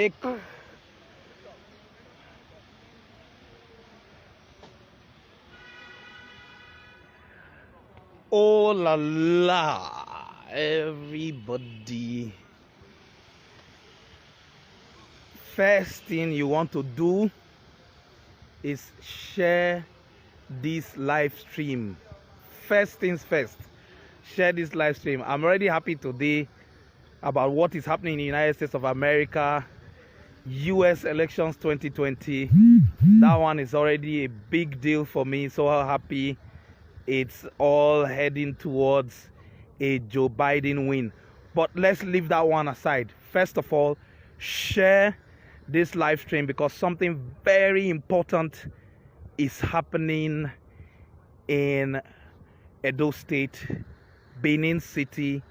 Check. Oh la la, everybody. First thing you want to do is share this live stream. First things first, share this live stream. I'm already happy today about what is happening in the United States of America. US elections 2020. That one is already a big deal for me. So happy it's all heading towards a Joe Biden win. But let's leave that one aside. First of all, share this live stream because something very important is happening in Edo State, Benin City,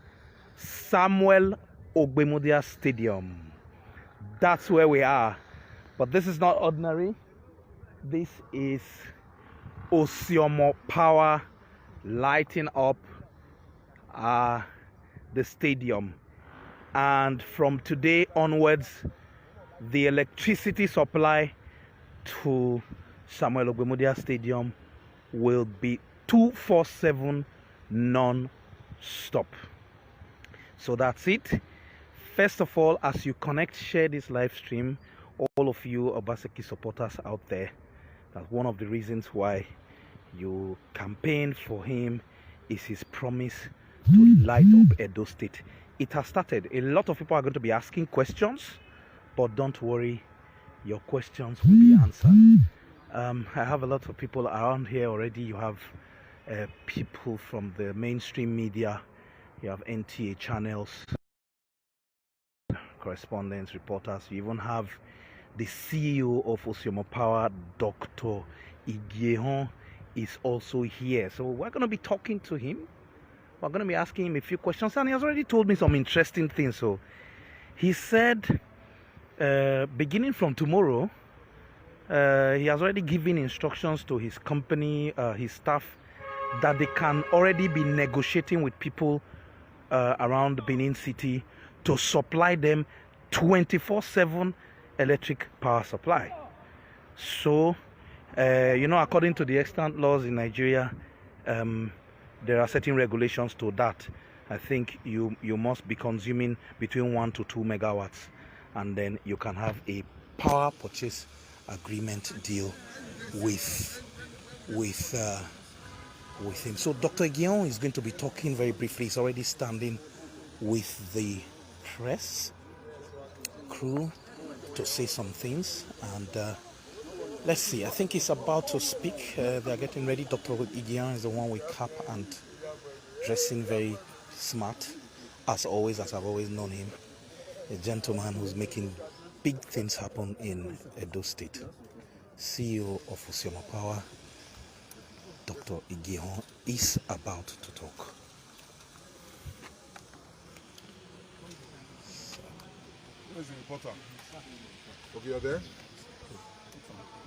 Samuel Ogbemudia Stadium. That's where we are. But this is not ordinary. This is Ossiomo power lighting up the stadium. And from today onwards, the electricity supply to Samuel Ogbemudia Stadium will be 247 non-stop. So that's it. First of all, as you connect, share this live stream. All of you Obaseki supporters out there, that's one of the reasons why you campaign for him is his promise to light up Edo State. It has started. A lot of people are going to be asking questions, but don't worry, your questions will be answered. I have a lot of people around here already. You have people from the mainstream media, you have NTA channels, correspondents, reporters. You even have the CEO of Ossiomo Power, Dr. Igehon, is also here. So we're going to be talking to him. We're going to be asking him a few questions, and he has already told me some interesting things. So he said, beginning from tomorrow, he has already given instructions to his company, his staff, that they can already be negotiating with people around Benin City to supply them 24/7 electric power supply. So, according to the extant laws in Nigeria, there are certain regulations to that. I think you must be consuming between 1 to 2 megawatts, and then you can have a power purchase agreement deal with him. So Dr. Guillaume is going to be talking very briefly. He's already standing with the press crew to say some things, and let's see. I think he's about to speak. They're getting ready. Dr. Guillaume is the one with cap and dressing very smart, as always, as I've always known him. A gentleman who's making big things happen in Edo State. CEO of Ossiomo Power, Dr. Igehon, is about to talk. Where's the reporter? Okay, you're there?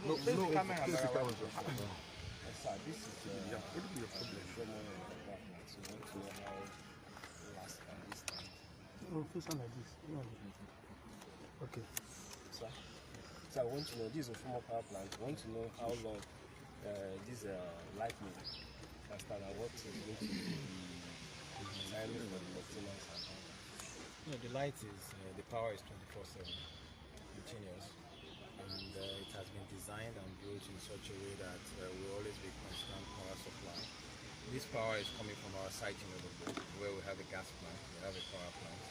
No, face the camera. Face the camera. Sir, this is what will be your problem? No, face on like this. No. Okay. Sir, I want to know, this is a former power plant. I want to know how long this lightning can start and what is going to be the timing for the maintenance. No, the light is, the power is 24/7, continuous, and it has been designed and built in such a way that will always be constant power supply. This power is coming from our site in Ogbemudia, where we have a gas plant, we have a power plant,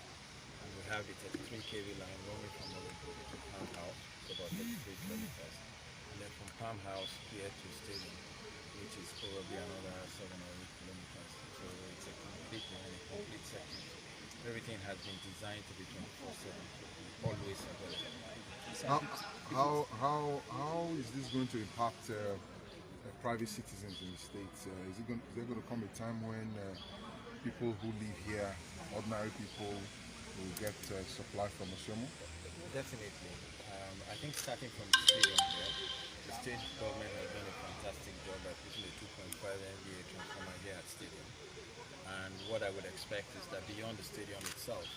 and we have the 33 kV line running from Ogbemudia to Palm House, so about 33 kilometers, and then from Palm House here to Stadium, which is probably another 7 or 8 kilometers. So it's a complete line, a complete circuit. Everything has been designed to be 24/7, always available. How is this going to impact private citizens in the States? Is there going to come a time when people who live here, ordinary people, will get supply from Ossiomo? Definitely. I think starting from the stadium here, the state government has done a fantastic job by putting a 2.5 MVA transformer here at stadium. And what I would expect is that beyond the stadium itself,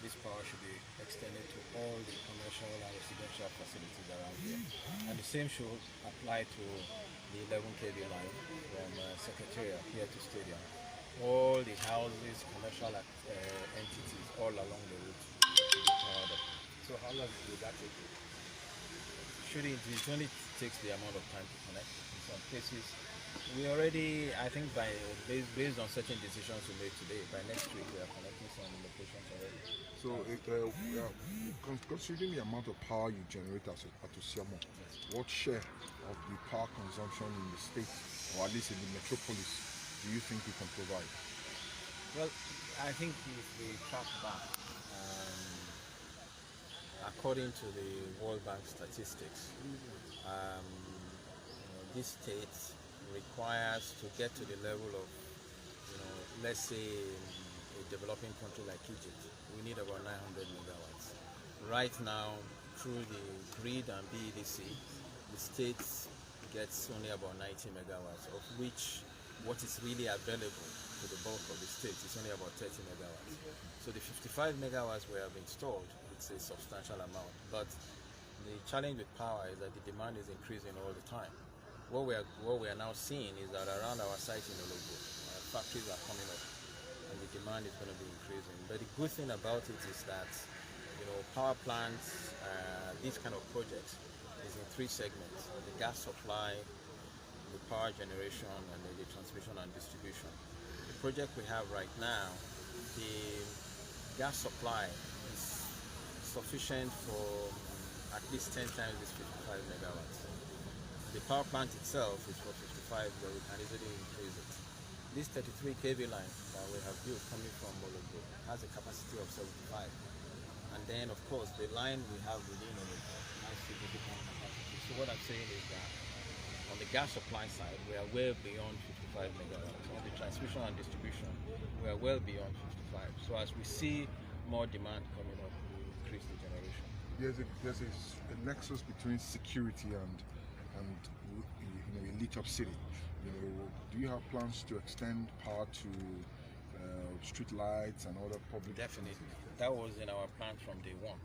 this power should be extended to all the commercial and residential facilities around here. And the same should apply to the 11 kV line from Secretariat here to Stadium. All the houses, commercial entities all along the route should be powered up. So how long will that take? It only takes the amount of time to connect. In some cases, we already, I think based on certain decisions we made today, by next week we are connecting some locations already. So, considering the amount of power you generate at Ossiomo, what share of the power consumption in the state, or at least in the metropolis, do you think you can provide? Well, I think if we track back, according to the World Bank statistics, this state requires to get to the level of, let's say a developing country like Egypt, we need about 900 megawatts. Right now, through the grid and BEDC, the state gets only about 90 megawatts, of which what is really available to the bulk of the state is only about 30 megawatts. So the 55 megawatts we have installed, it's a substantial amount. But the challenge with power is that the demand is increasing all the time. What we are now seeing is that around our site in Ologbo, factories are coming up, and the demand is going to be increasing. But the good thing about it is that, power plants, these kind of projects, is in three segments: the gas supply, the power generation, and the transmission and distribution. The project we have right now, the gas supply is sufficient for at least 10 times this 55 megawatts. The power plant itself is for 55, but we can easily increase it. This 33 kV line that we have built coming from Ologbo has a capacity of 75. And then, of course, the line we have within Ologbo has significant capacity. So what I'm saying is that on the gas supply side, we are well beyond 55 megawatts. On the transmission and distribution, we are well beyond 55. So as we see more demand coming up, we will increase the generation. There's a nexus between security and a lit-up city. Do you have plans to extend power to street lights and other public? Definitely. That was in our plan from day one.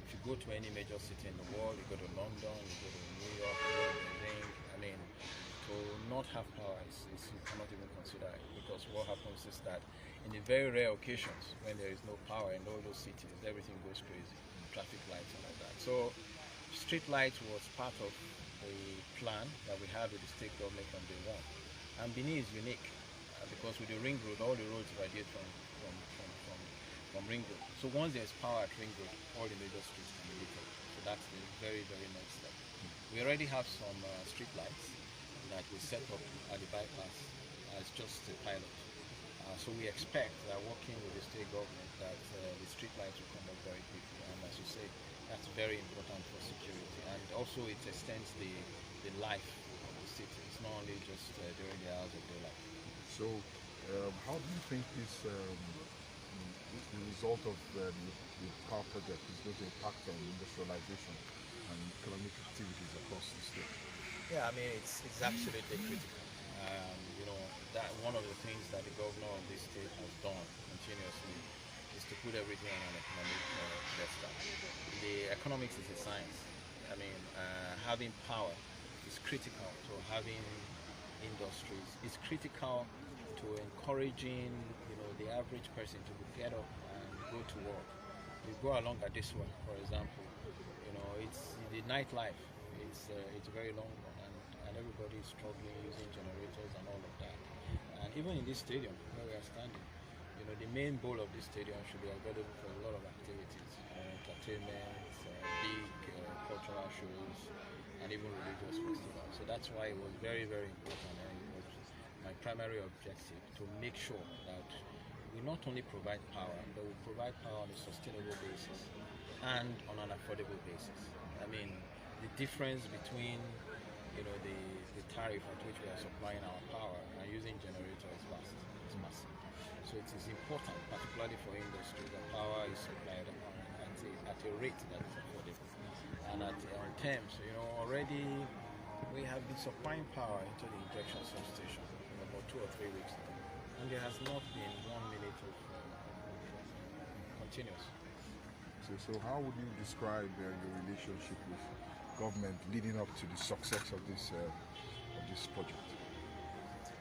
If you go to any major city in the world, you go to London, you go to New York, you go to Benin, to not have power you cannot even consider it, because what happens is that in the very rare occasions when there is no power in all those cities, everything goes crazy, traffic lights and all that. So street lights was part of a plan that we had with the state government from day one. And Benin is unique because with the ring road, all the roads radiate from ring road. So once there's power at ring road, all the major streets can be lit up. So that's the very, very next step. We already have some street lights that we set up at the bypass as just a pilot. So we expect that working with the state government that the street lights will come up very quickly. And as you say, that's very important for security. And also it extends the life of the city. It's not only just during the hours of daylight. So how do you think the result of the power project is going to impact on industrialization and economic activities across the state? Yeah, I mean, it's absolutely critical. That one of the things that the governor of this state has done continuously is to put everything on an economic pedestal. The economics is a science. I mean, having power is critical to having industries. It's critical to encouraging, the average person to get up and go to work. You go along Adesua, for example. It's the nightlife. It's very long and everybody is struggling using generators and all of that. And even in this stadium where we are standing, the main goal of this stadium should be available for a lot of activities, entertainment, big cultural shows, and even religious festivals. So that's why it was very, very important, and it was my primary objective to make sure that we not only provide power, but we provide power on a sustainable basis and on an affordable basis. I mean, the difference between the tariff at which we are supplying our power and using generators is massive. So it is important, particularly for industry, that power is supplied at a rate that is affordable. And on terms, already we have been supplying power into the injection substation about 2 or 3 weeks now. And there has not been 1 minute of continuous. So how would you describe your relationship with government leading up to the success of this project?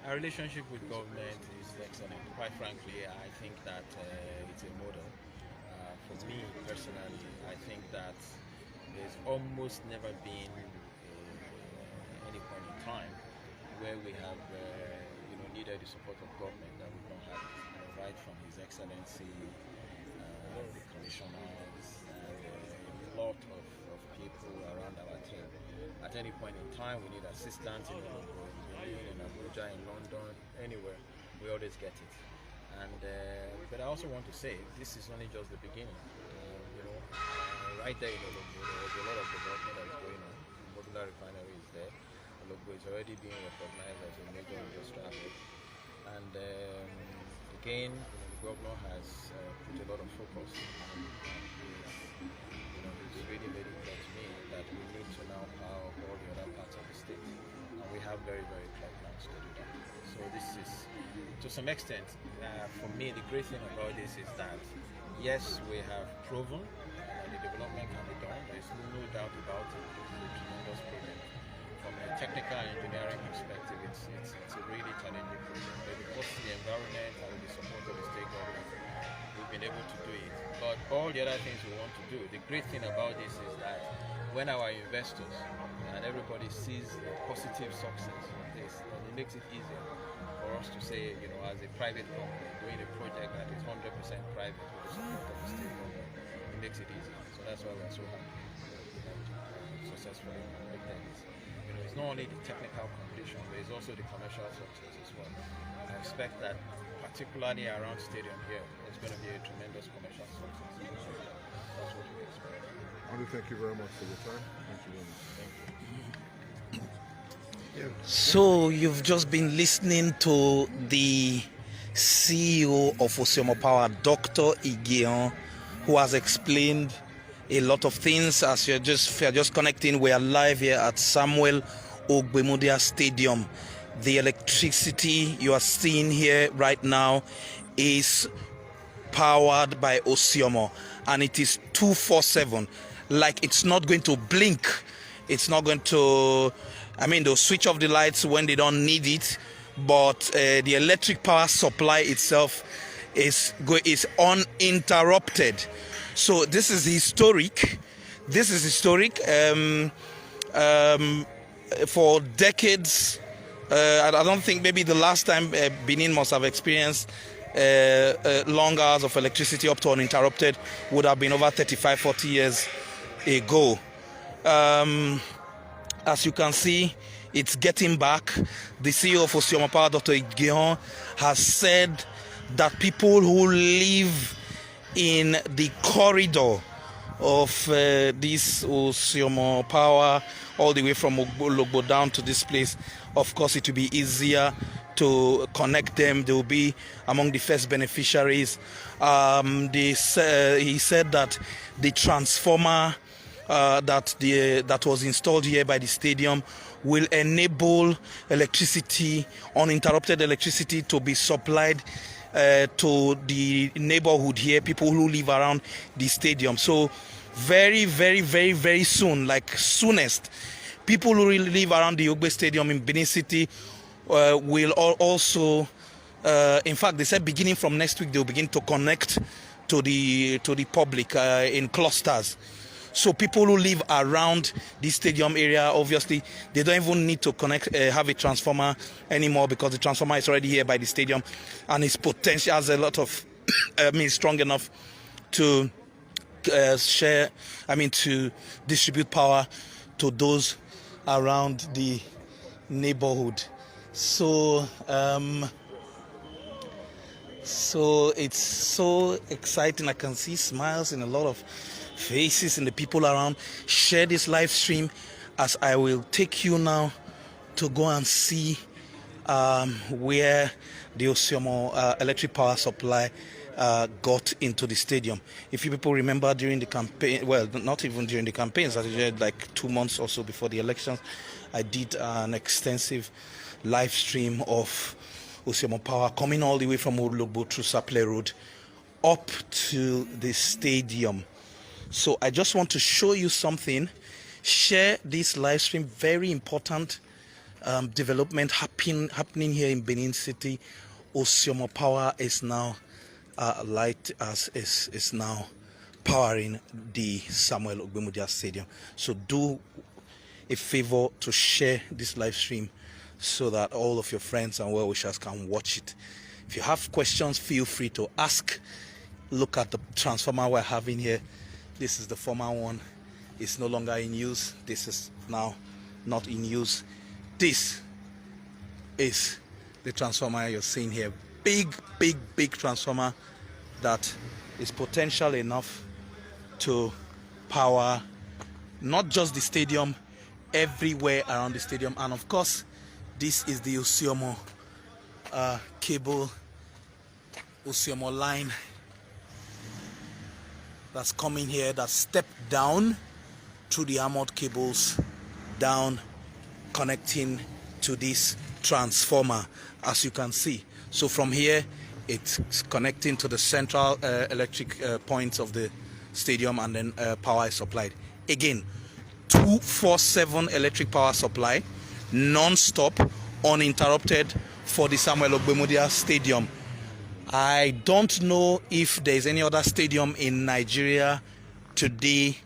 Our relationship with government is excellent. Quite frankly, I think that it's a model. For me personally, I think that there's almost never been any point in time where we have needed the support of government that we've not had, right from His Excellency, the commissioners, and a lot of people around our team. At any point in time, we need assistance in Benin, in Abuja, in London, anywhere. We always get it. And but I also want to say this is only just the beginning. Right there in Ologbo, there's a lot of development that is going on. The modular refinery is there. Ologbo is already being recognized as a major industrial hub. And again, the governor has put a lot of focus on it's really very clear to me that we need to now power all the other parts of the state. And we have very, very clear plans to do that. So this is, to some extent, for me, the great thing about this is that, yes, we have proven that the development can be done. There's no doubt about it. It's a tremendous project. From a technical and engineering perspective, it's a really challenging project. But because of the environment and with the support of the state government, we've been able to do it. But all the other things we want to do, the great thing about this is that when our investors and everybody sees the positive success of this, then it makes it easier for us to say, as a private company doing a project that is 100% private with the support of the state government, it makes it easier. So that's why we're so happy to successfully completed this. It's not only the technical completion, but it's also the commercial success as well. I expect that, particularly around stadium here, it's going to be a tremendous commercial success. That's what we expect. I want to thank you very much for your time. Thank you very much. Thank you. So you've just been listening to the CEO of Ossiomo Power, Dr. Igion, who has explained a lot of things. As you're just connecting, we are live here at Samuel Ogbemudia Stadium. The electricity you are seeing here right now is powered by Ossiomo, and it is 24/7. Like, it's not going to blink. It's not going to, they'll switch off the lights when they don't need it, but the electric power supply itself is uninterrupted. So this is historic. This is historic. For decades, I don't think, maybe the last time Benin must have experienced long hours of electricity up to uninterrupted would have been over 35-40 years ago. As you can see, it's getting back. The CEO of Ossiomo Power, Dr. Igion, has said that people who live in the corridor of this Ossiomo Power, all the way from Ologbo down to this place, of course it will be easier to connect them. They will be among the first beneficiaries. He said that the transformer that was installed here by the stadium will enable electricity, uninterrupted electricity, to be supplied to the neighborhood here, people who live around the stadium. So very, very, very, very soon, like soonest, people who live around the Ogbe Stadium in Benin City will also, in fact, they said beginning from next week, they'll begin to connect to the public in clusters. So people who live around the stadium area, obviously, they don't even need to connect, have a transformer anymore, because the transformer is already here by the stadium, and its potential has a lot of, strong enough to to distribute power to those around the neighborhood. So, so it's so exciting. I can see smiles in a lot of faces and the people around. Share this live stream, as I will take you now to go and see where the Ossiomo electric power supply got into the stadium. If you people remember, during the campaign, well, not even during the campaigns, I did like 2 months or so before the elections, I did an extensive live stream of Ossiomo Power coming all the way from Ologbo through Saple Road up to the stadium. So I just want to show you something. Share this live stream. Very important development happening here in Benin City. Ossiomo Power is now is now powering the Samuel Ogbemudia Stadium. So do a favor to share this live stream so that all of your friends and well-wishers can watch it. If you have questions, feel free to ask. Look at the transformer we're having here. This is the former one. It's no longer in use. This is now not in use. This is the transformer you're seeing here. Big transformer that is potential enough to power not just the stadium, everywhere around the stadium. And of course, this is the Ossiomo cable, Ossiomo line that's coming here, that stepped down through the armored cables down, connecting to this transformer, as you can see. So from here, it's connecting to the central electric points of the stadium, and then power is supplied. Again, 24/7 electric power supply, non-stop, uninterrupted for the Samuel Ogbemudia Stadium. I don't know if there's any other stadium in Nigeria today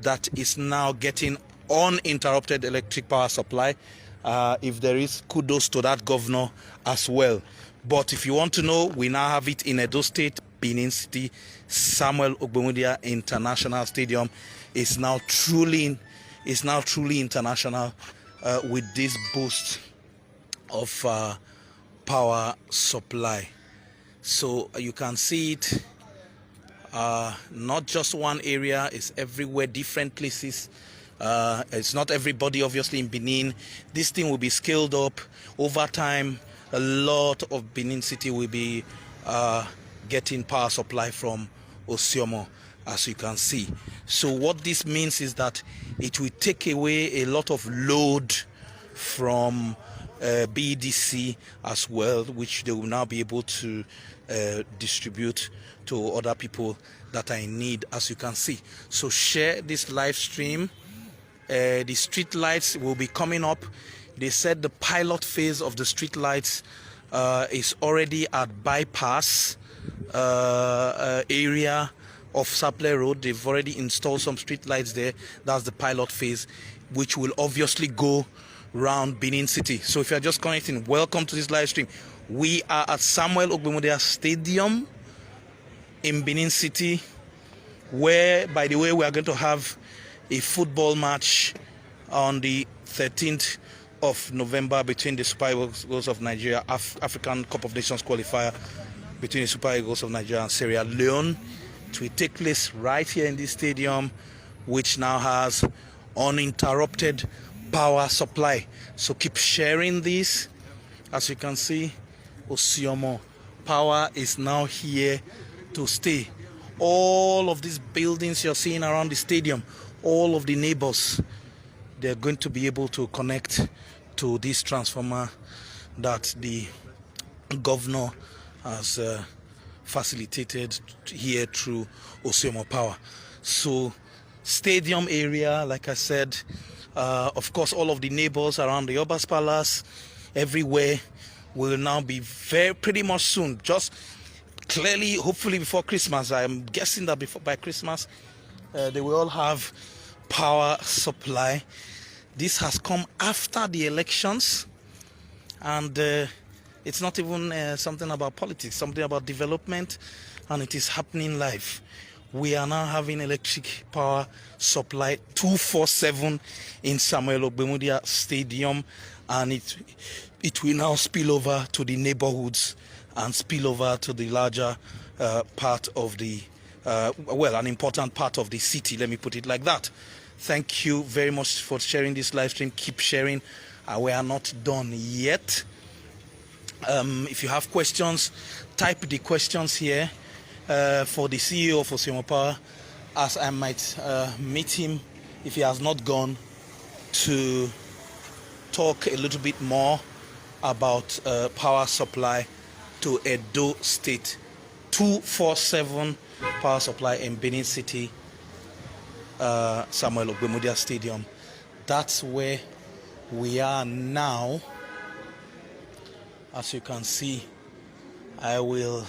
that is now getting uninterrupted electric power supply. If there is, kudos to that governor as well. But if you want to know, we now have it in Edo State, Benin City. Samuel Ogbemudia International Stadium is now truly international with this boost of power supply. So you can see it, not just one area, it's everywhere, different places. It's not everybody obviously in Benin. This thing will be scaled up over time. A lot of Benin City will be getting power supply from Ossiomo, as you can see. So what this means is that it will take away a lot of load from BDC as well, which they will now be able to distribute to other people that are in need, as you can see. So share this live stream. The street lights will be coming up. They said the pilot phase of the street lights is already at bypass area of Saple Road. They've already installed some street lights there. That's the pilot phase, which will obviously go around Benin City. So if you're just connecting, welcome to this live stream. We are at Samuel Ogbemudia Stadium in Benin City, where, by the way, we are going to have a football match on the 13th of November between the Super Eagles of Nigeria, African Cup of Nations qualifier between the Super Eagles of Nigeria and Sierra Leone. It will take place right here in this stadium, which now has uninterrupted power supply. So keep sharing this. As you can see, Ossiomo Power is now here to stay. All of these buildings you're seeing around the stadium, all of the neighbors, they're going to be able to connect to this transformer that the governor has facilitated here through Ossiomo Power. So stadium area, like I said, of course, all of the neighbors around the Obas Palace, everywhere, will now be pretty much soon. Just clearly, hopefully before Christmas. I'm guessing that by Christmas, they will all have power supply. This has come after the elections, and it's not even something about politics, something about development, and it is happening live. We are now having electric power supply 24/7 in Samuel Ogbemudia Stadium, and it will now spill over to the neighborhoods and spill over to the larger part of the an important part of the city, let me put it like that. Thank you very much for sharing this live stream. Keep sharing. We are not done yet. If you have questions, type the questions here for the CEO of Ossiomo Power, as I might meet him, if he has not gone, to talk a little bit more about power supply to Edo State. 24/7 power supply in Benin City Samuel Ogbemudia Stadium. That's where we are now. As you can see, I will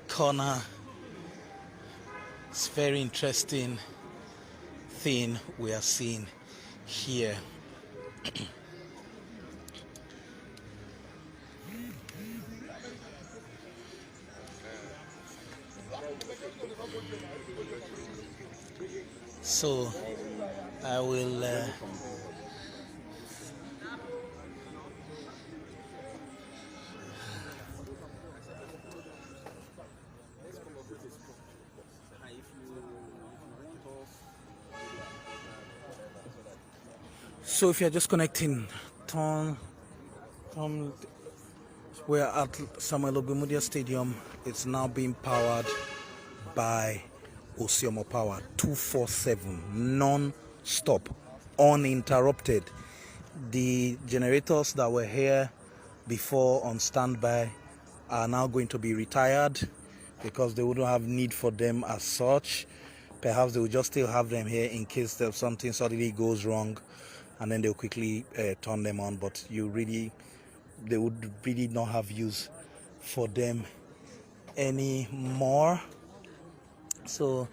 corner. It's very interesting thing we are seeing here. So I will so if you're just connecting, we're at Samuel Ogbemudia Stadium. It's now being powered by Ossiomo Power 247 non-stop, uninterrupted. The generators that were here before on standby are now going to be retired because they wouldn't have need for them as such. Perhaps they will just still have them here in case there's something suddenly goes wrong, and then they'll quickly turn them on. But they would really not have use for them anymore. So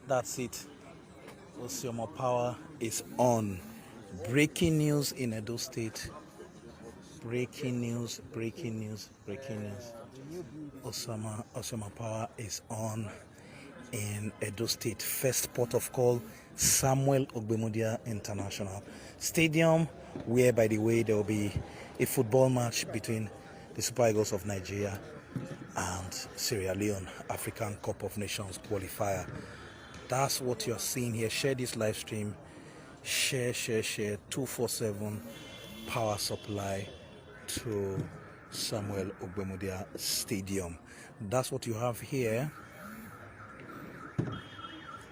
that's it. Ossiomo Power is on. Breaking news in Edo State. Breaking news. Ossiomo Power is on in Edo State. First port of call, Samuel Ogbemudia International Stadium, where, by the way, there will be a football match between the Super Eagles of Nigeria and Sierra Leone, African Cup of Nations qualifier. That's what you're seeing here. Share this live stream. Share. 247 power supply to Samuel Ogbemudia Stadium. That's what you have here.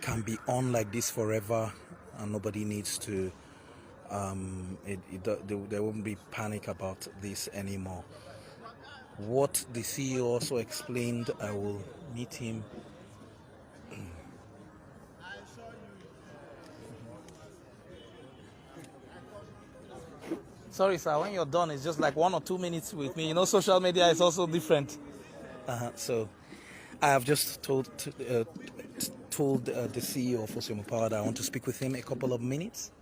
Can be on like this forever, and nobody needs to there won't be panic about this anymore. What the CEO also explained, I will meet him. Sorry, sir, when you're done, it's just like 1 or 2 minutes with me. You know, social media is also different. So I have just told the CEO of Ossiomo Power that I want to speak with him a couple of minutes,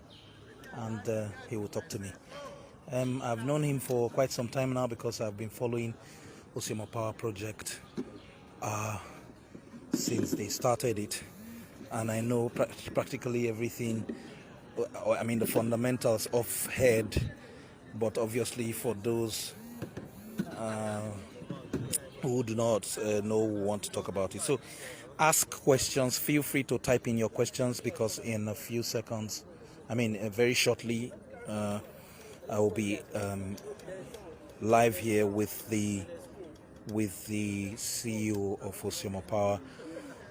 and he will talk to me. I've known him for quite some time now because I've been following Ossiomo Power project since they started it, and I know practically everything. I mean, the fundamentals off head, but obviously for those who do not know, want to talk about it. So ask questions. Feel free to type in your questions, because in a few seconds, very shortly, I will be live here with the CEO of Ossiomo Power,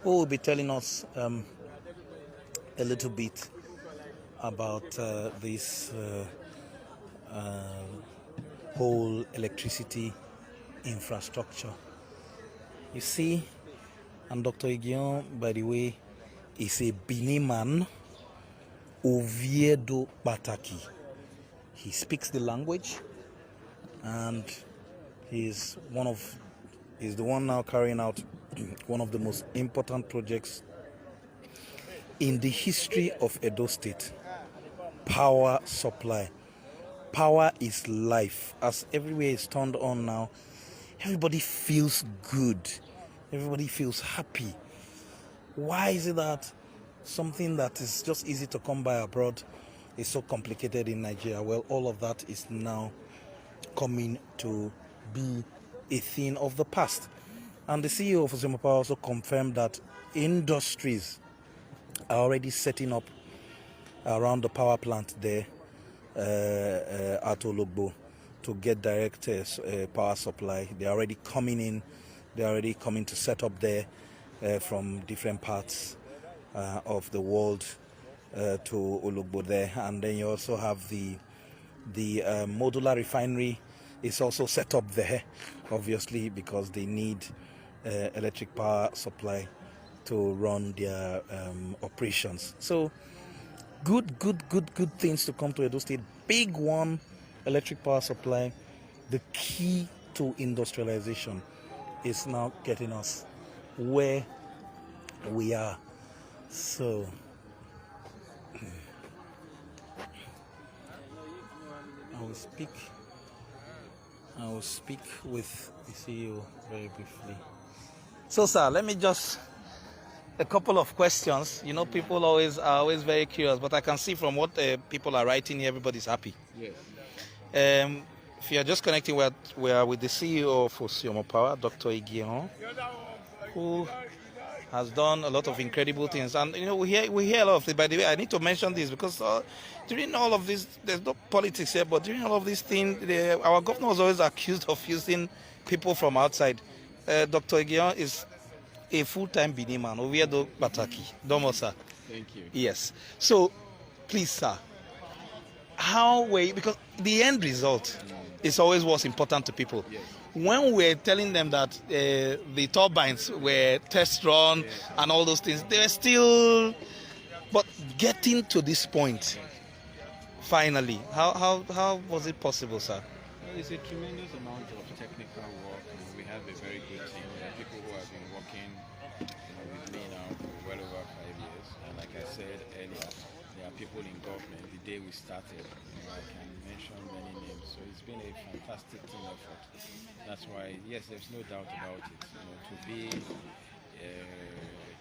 who will be telling us a little bit about this whole electricity infrastructure. You see, and Dr. Igion, by the way, is a Benin man, Oviedo Bataki. He speaks the language, and he's the one now carrying out one of the most important projects in the history of Edo State. Power supply. Power is life. As everywhere is turned on now, everybody feels good. Everybody feels happy. Why is it that something that is just easy to come by abroad is so complicated in Nigeria? Well, all of that is now coming to be a thing of the past. And the CEO of Ossiomo Power also confirmed that industries are already setting up around the power plant there at Ologbo to get direct power supply. They're already coming in. They're already coming to set up there from different parts of the world to Ologbo there. And then you also have the modular refinery is also set up there, obviously, because they need electric power supply to run their operations. So good things to come to Edo State. Big one, electric power supply. The key to industrialization is now getting us where we are. So I will speak with the CEO very briefly. So, sir, let me just a couple of questions. You know, people are always very curious, but I can see from what people are writing here, everybody's happy. Yes. If you are just connecting, we are with the CEO of Ossiomo Power, Dr. Ogbemudia, who has done a lot of incredible things. And you know, we hear a lot of it. By the way, I need to mention this because during all of this, there's no politics here, but during all of these things, our governor was always accused of using people from outside. Dr. Ogbemudia is a full-time Benin man. Oviedo Bataki. Domo, sir. Thank you. Yes. So, please, sir, because the end result is always what's important to people. Yes. When we're telling them that the turbines were test run and all those things, they were still, but getting to this point, finally, how was it possible, sir? Well, it's a tremendous amount of technical work. We have a very good team. There are people who have been working with me now for well over 5 years. And like I said earlier, there are people in government. The day we started, I can mention many names. So it's been a fantastic team effort. That's why, yes, there's no doubt about it.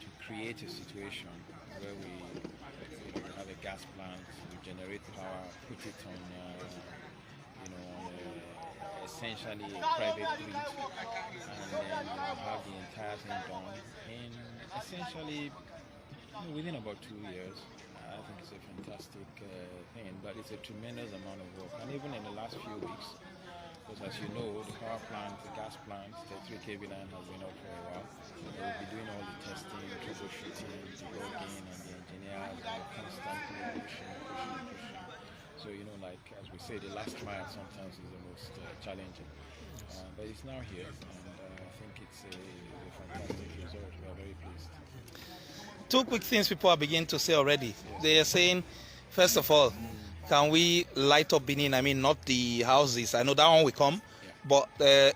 To create a situation where we have a gas plant, we generate power, put it on, essentially a private grid, and then have the entire thing done in essentially within about 2 years. I think it's a fantastic thing, but it's a tremendous amount of work. And even in the last few weeks, because as you know, the power plant, the gas plant, the 3 kV line has been up for a while. We'll be doing all the testing, troubleshooting, debugging, and the engineers are constantly pushing. So, like as we say, the last mile sometimes is the most challenging. But it's now here, and I think it's a fantastic result. We are very pleased. 2 quick things people are beginning to say already. Yes. They are saying, first of all, can we light up Benin? I mean, not the houses. I know that one will come, but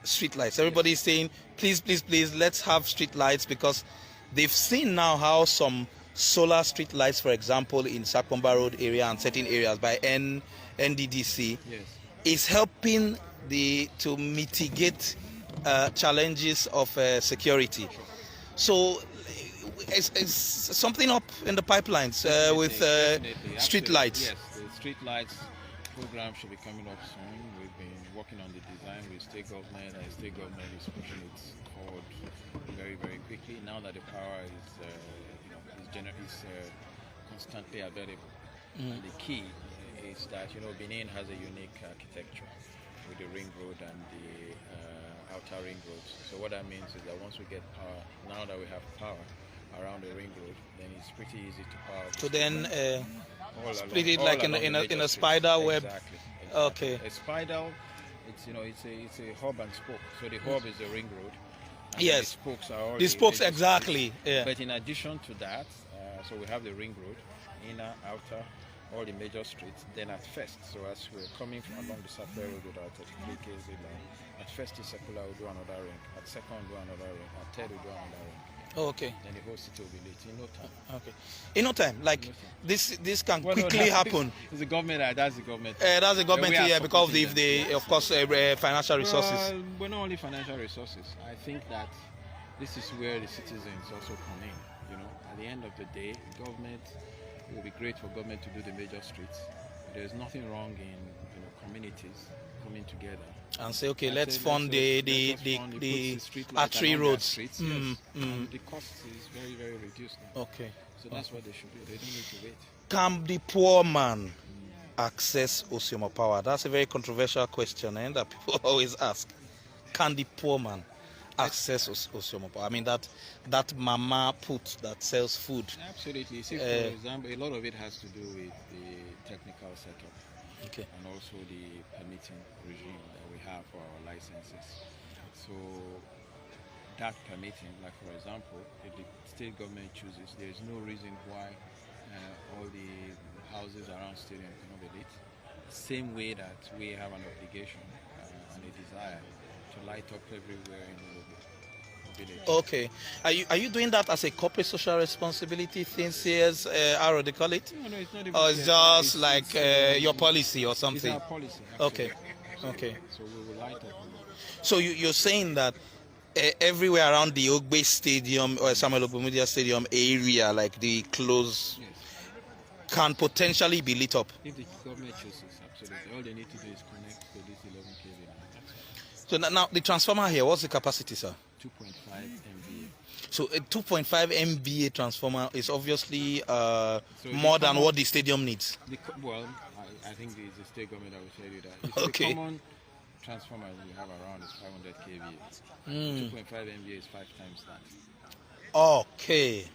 street lights. Everybody is saying, please, let's have street lights, because they've seen now how some solar street lights, for example, in Sakomba Road area and certain areas by NDDC, is helping to mitigate challenges of security. So it's something up in the pipelines with street lights. Yes, the street lights program should be coming up soon. We've been working on the design with state government, and state government is pushing it forward very, very quickly. Now that the power is constantly available. And the key is that Benin has a unique architecture with the ring road and the outer ring roads. So what that means is that once we get power, now that we have power around the ring road, then it's pretty easy to power. So then split it like in a spider web. Exactly. Okay. A spider, it's a hub and spoke. So the hub is the ring road. And yes. The spokes are all the spokes exactly. Yeah. But in addition to that, so we have the ring road, inner, outer, all the major streets. Then at first, so as we're coming from along the Sapphire Road with our 33 kV line, at first in Circular we'll do another ring, at second we'll do another ring, at third we'll do another ring. Oh, okay. Then the whole city will be lit in no time. Okay. In no time, like no time. This can quickly happen. It's the government. That's the government. That's the government here because of the of course financial resources. Well, not only financial resources. I think that this is where the citizens also come in. At the end of the day, government, it will be great for government to do the major streets. There's nothing wrong in communities coming together and say, okay, let's fund the artery roads. The cost is very, very reduced now. Okay. So that's what they should do. They don't need to wait. Can the poor man access Ossiomo Power? That's a very controversial question that people always ask. Can the poor man access Ossiomo Power? I mean, that mama put that sells food. Absolutely. See, for example, a lot of it has to do with the technical setup. Okay. And also the permitting regime that we have for our licenses. So that permitting, like for example, if the state government chooses, there is no reason why all the houses around stadium cannot be lit. Same way that we have an obligation and a desire to light up everywhere in the village. Okay. Are you doing that as a corporate social responsibility thing, CS, how do they call it? No, it's not even. Or it's just like your policy or It's something? our policy. Actually. Okay. Okay. So we will light up. So you're saying that everywhere around the Ogbe Stadium or Samuel Ogbemudia Stadium area, like the close, Yes. can potentially be lit up? If the government chooses, absolutely. All they need to do is connect to this 11 kV line. That's all. So now the transformer here, what's the capacity, sir? 2.5 MVA. So a 2.5 MVA transformer is obviously the more than common- what the stadium needs. Well, I think it's the state government that will tell you that. It's Okay. The common transformer we have around is 500 kVA. 2.5 MVA is 5 times that. Okay.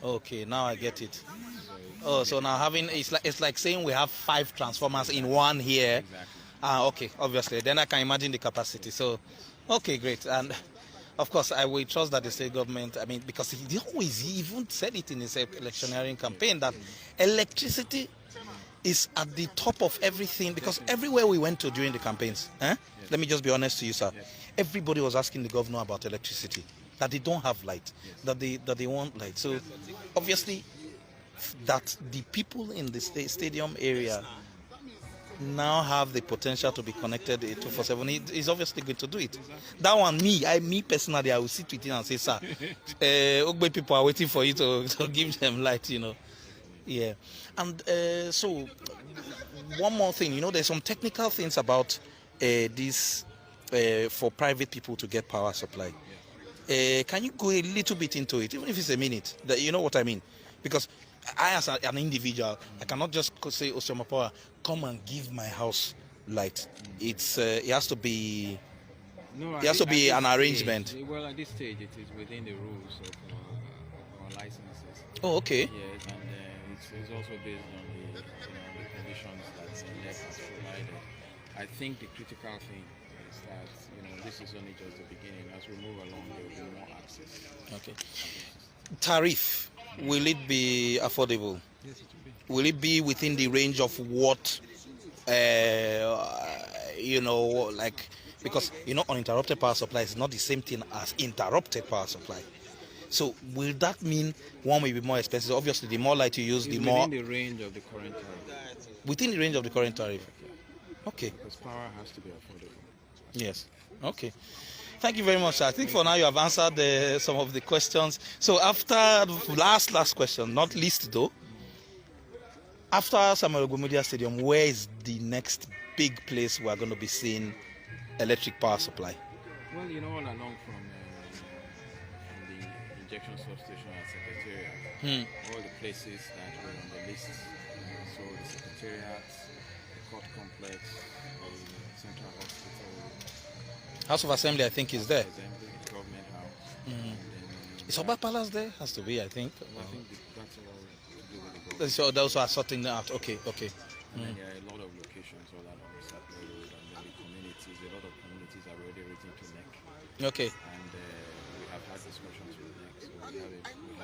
Okay, now I get it. Oh, so now having it's like saying we have 5 transformers in one here. Exactly. Okay, obviously. Then I can imagine the capacity. So, okay, great. And of course, I will trust that the state government, I mean, because he even said it in his electioneering campaign that electricity is at the top of everything, because everywhere we went to during the campaigns, let me just be honest to you, sir, everybody was asking the governor about electricity, that they don't have light, that they want light. So obviously that the people in the stadium area now have the potential to be connected 24/7. He's obviously going to do it. That one, me personally, I will sit with him and say, sir, Ogbe people are waiting for you to give them light, you know. Yeah. And so one more thing, there's some technical things about this for private people to get power supply. Can you go a little bit into it, even if it's a minute? You know what I mean? Because I, as an individual, I cannot just say, Ossiomo Power, come and give my house light. It has to be. No, It has to be an arrangement. Well, at this stage, it is within the rules of our licenses. Oh, okay. Yes, and it's also based on the conditions that NEC has provided. I think the critical thing is that this is only just the beginning. As we move along, there will be more access. Okay. Tariff, will it be affordable? Yes, it will be. Will it be within the range of what, like, because, uninterrupted power supply is not the same thing as interrupted power supply. So will that mean one will be more expensive? Obviously, the more light you use, the more... Within the range of the current tariff. Within the range of the current tariff? Okay. Because power has to be affordable. Yes. Okay. Thank you very much, sir. I think for now you have answered some of the questions. So after last question, not least though, after Samuel Ogbemudia Stadium, where is the next big place we are going to be seeing electric power supply? Well, all along from the injection substation at Secretariat, all the places that were on the list. So the Secretariat, the Court Complex, the Central Hospital, House of Assembly, I think, is there. Assembly, Government House. And then, Is Oba Palace there? Has to be, I think. I think that's all to do with the government. So those are sorting that out. Okay. And then there are a lot of locations all along the Sapler Road, and then the communities. A lot of communities are already written to NEC. Okay. And we have had discussions with NEC, so we have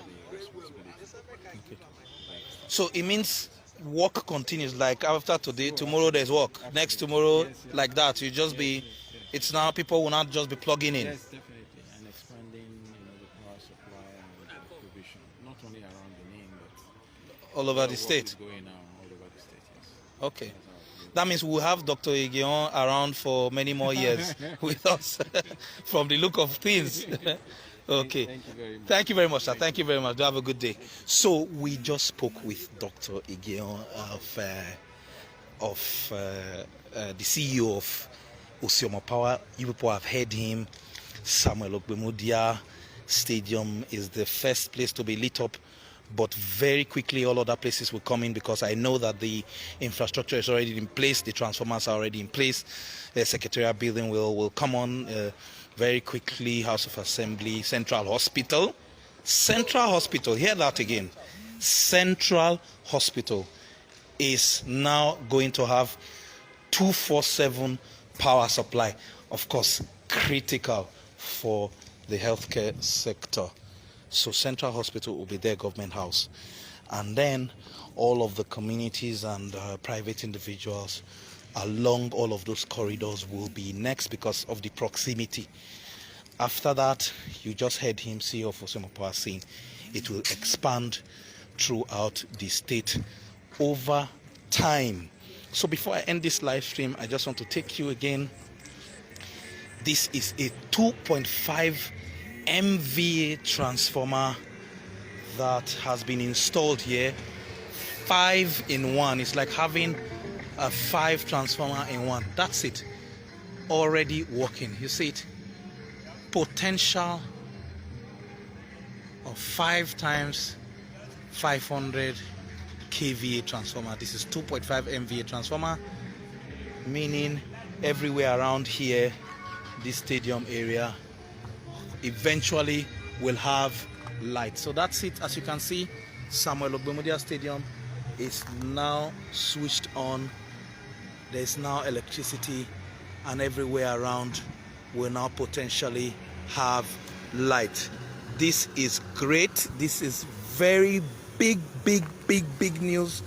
a responsibility. Okay. So it means work continues. Like after today, tomorrow there's work. Next tomorrow, like that. You just be. It's now people will not just be plugging in. Yes, definitely, and expanding, the power supply and the provision, not only around Benin, but All over the work state. is going on all over the state. Yes. Okay. That means we'll have Dr. Igion around for many more years with us from the look of things. Okay. Thank you very much. Thank you very much, sir. Thank you very much. Do have a good day. So we just spoke with Dr. Igion of the CEO of Ossiomo Power. You people have heard him. Samuel Ogbemudia Stadium is the first place to be lit up, but very quickly all other places will come in, because I know that the infrastructure is already in place, the transformers are already in place, the Secretariat building will come on very quickly. House of Assembly, Central Hospital, hear that again, Central Hospital is now going to have 24/7 power supply. Of course, critical for the healthcare sector. So Central Hospital will be their government house, and then all of the communities and private individuals along all of those corridors will be next because of the proximity. After that, you just heard him, CEO of Ossiomo Power, saying it will expand throughout the state over time. So before I end this live stream, I just want to take you again. This is a 2.5 MVA transformer that has been installed here. 5 in 1. It's like having a 5 transformer in 1. That's it. Already working. You see it? Potential of 5 times 500 kVA transformer. This is 2.5 MVA transformer, meaning everywhere around here, this stadium area eventually will have light. So that's it. As you can see, Samuel Ogbemudia Stadium is now switched on. There's now electricity, and everywhere around will now potentially have light. This is great. This is very big news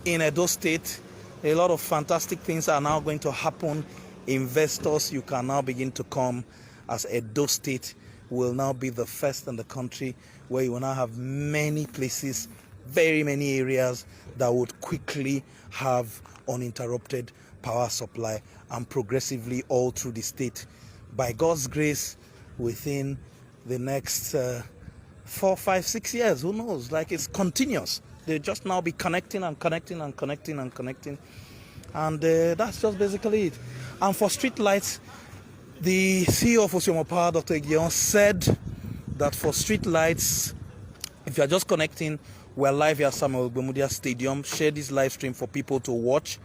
in Edo State. A lot of fantastic things are now going to happen. Investors, you can now begin to come, as Edo State will now be the first in the country where you will now have many places, very many areas that would quickly have uninterrupted power supply, and progressively all through the state. By God's grace, within the next 4, 5, 6 years, who knows? Like, it's continuous. They'll just now be connecting and connecting and connecting and connecting, and that's just basically it. And for street lights, the CEO of Ossiomo Power, Dr. Gion, said that for street lights, if you are just connecting, we're live here at Samuel Ogbemudia Stadium. Share this live stream for people to watch.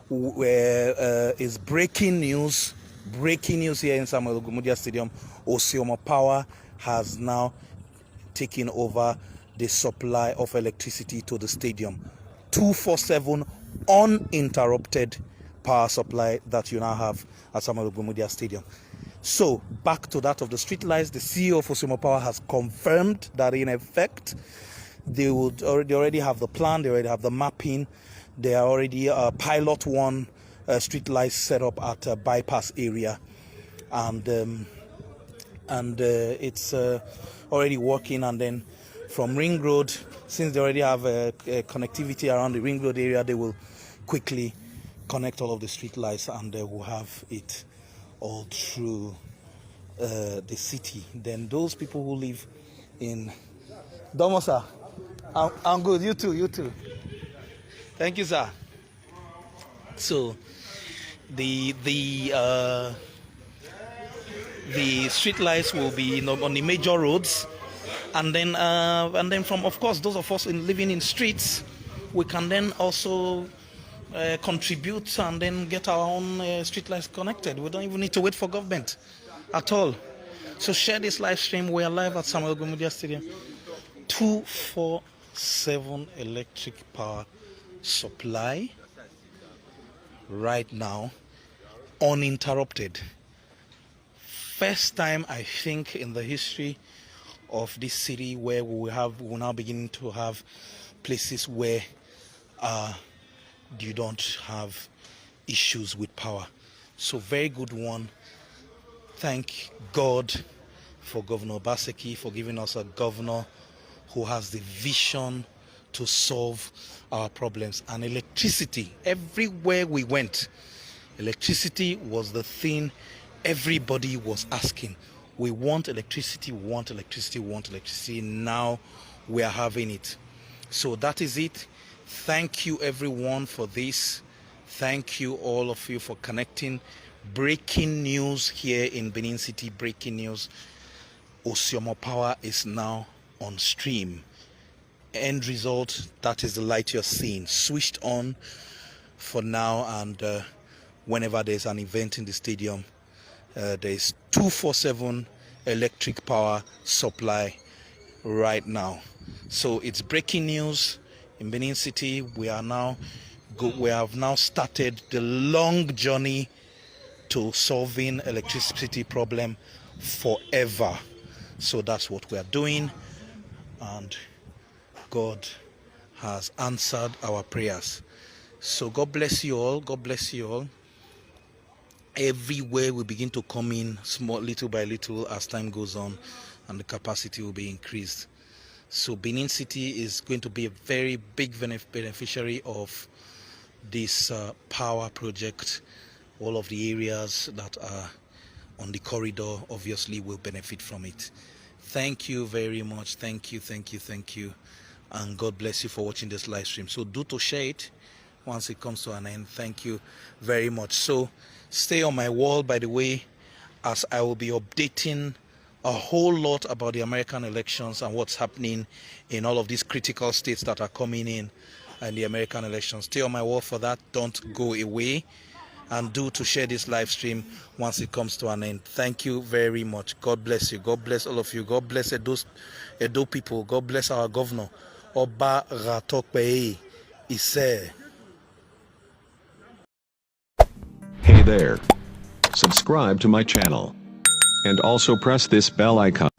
Where is breaking news here in Samuel Ogbemudia Stadium. Ossiomo Power has now taken over the supply of electricity to the stadium. 24/7 uninterrupted power supply that you now have at Samuel Ogbemudia Stadium. So back to that of the street lights, the CEO of Ossiomo Power has confirmed that in effect they already have the plan, they already have the mapping, they are already pilot 1 street lights set up at a bypass area, and it's already working. And then from Ring Road, since they already have connectivity around the Ring Road area, they will quickly connect all of the street lights, and they will have it all through the city. Then those people who live in Domo, sir, I'm good. You too. Thank you, sir. So the street lights will be on the major roads, and then from, of course, those of us living in streets, we can then also contribute and then get our own street lights connected. We don't even need to wait for government at all. So share this live stream. We are live at Samuel Ogbemudia Stadium. 24/7 electric power supply right now, uninterrupted. First time, I think, in the history of this city where we're now beginning to have places where you don't have issues with power. So very good one. Thank God for Governor Obaseki for giving us a governor who has the vision to solve our problems. And electricity, everywhere we went, electricity was the thing everybody was asking. We want electricity, we want electricity, we want electricity. Now we are having it. So that is it. Thank you everyone for this. Thank you all of you for connecting. Breaking news here in Benin City, breaking news. Ossiomo Power is now on stream. End result, that is the light you're seeing. Switched on for now, and whenever there's an event in the stadium, there's 24/7 electric power supply right now. So it's breaking news in Benin City. We have now started the long journey to solving electricity problem forever. So that's what we are doing, and God has answered our prayers. So God bless you all. God bless you all. Everywhere we begin to come in small, little by little, as time goes on, and the capacity will be increased. So Benin City is going to be a very big beneficiary of this power project. All of the areas that are on the corridor obviously will benefit from it. Thank you very much. Thank you, thank you, thank you. And God bless you for watching this live stream. So do to share it once it comes to an end. Thank you very much. So stay on my wall, by the way, as I will be updating a whole lot about the American elections and what's happening in all of these critical states that are coming in and the American elections. Stay on my wall for that. Don't go away, and do to share this live stream once it comes to an end. Thank you very much. God bless you. God bless all of you. God bless Edo people. God bless our governor, Oba Ratokpei Ise. Hey there. Subscribe to my channel. And also press this bell icon.